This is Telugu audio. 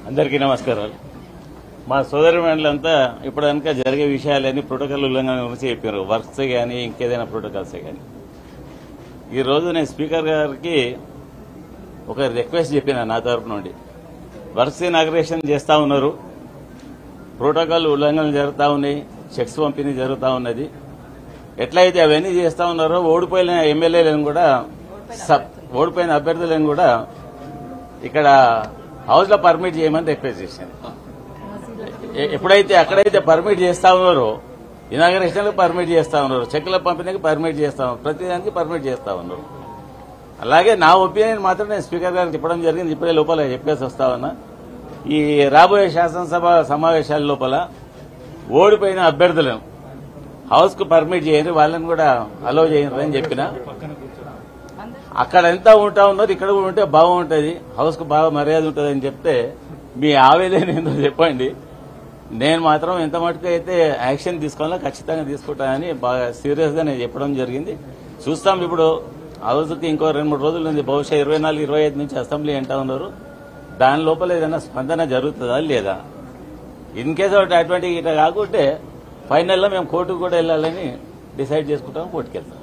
అందరికీ నమస్కారాలు. మా సోదరిమణులంతా ఇప్పుడు కనుక జరిగే విషయాలన్నీ ప్రోటోకాల్ ఉల్లంఘన గురించి చెప్పారు. వర్క్స్ కానీ ఇంకేదైనా ప్రోటోకాల్సే కానీ. ఈరోజు నేను స్పీకర్ గారికి ఒక రిక్వెస్ట్ చెప్పిన నా తరపు నుండి. వర్క్స్ ఇనాగ్రేషన్ చేస్తూ ఉన్నారు, ప్రోటోకాల్ ఉల్లంఘనలు జరుగుతూ ఉన్నాయి, చెక్స్ పంపిణీ జరుగుతూ ఉన్నది. ఎట్లయితే అవన్నీ చేస్తూ ఉన్నారో ఓడిపోయిన ఎమ్మెల్యేలను కూడా ఓడిపోయిన అభ్యర్థులను కూడా ఇక్కడ హౌస్ లో పర్మిట్ చేయమని రిక్వెస్ట్ చేశాను. ఎప్పుడైతే అక్కడైతే పర్మిట్ చేస్తా ఉన్నారో ఇనాగరేషన్ పర్మిట్ చేస్తా ఉన్నారు, చెక్కుల పంపిణీకి పర్మిట్ చేస్తా ఉన్నారు, ప్రతిదానికి పర్మిట్ చేస్తా ఉన్నారు. అలాగే నా ఒపీనియన్ మాత్రం నేను స్పీకర్ గారికి చెప్పడం జరిగింది. ఇప్పుడే లోపల చెప్పేసి వస్తా ఉన్నా. ఈ రాబోయే శాసనసభ సమావేశాల లోపల ఓడిపోయిన అభ్యర్థులను హౌస్ కు పర్మిట్ చేయండి, వాళ్ళని కూడా అలౌ చేయండి అని చెప్పిన. అక్కడ ఎంత ఉంటా ఉన్నది ఇక్కడ కూడా ఉంటే బాగుంటుంది, హౌస్ కు బాగా మర్యాద ఉంటుంది అని చెప్తే మీ ఆవేదన ఏందో చెప్పండి. నేను మాత్రం ఎంత మటుకు అయితే యాక్షన్ తీసుకోవాలో ఖచ్చితంగా తీసుకుంటానని బాగా సీరియస్ గా నేను చెప్పడం జరిగింది. చూస్తాం ఇప్పుడు హౌస్కి ఇంకో 2-3 రోజులు ఉంది. బహుశా 24-25 నుంచి అసెంబ్లీ అంటా ఉన్నారు. దాని లోపల ఏదైనా స్పందన జరుగుతుందా లేదా? ఇన్ కేసు అటువంటి ఇట్లా కాకుంటే ఫైనల్ గా మేము కోర్టుకు కూడా వెళ్ళాలని డిసైడ్ చేసుకుంటాం, కోర్టుకు వెళ్తాం.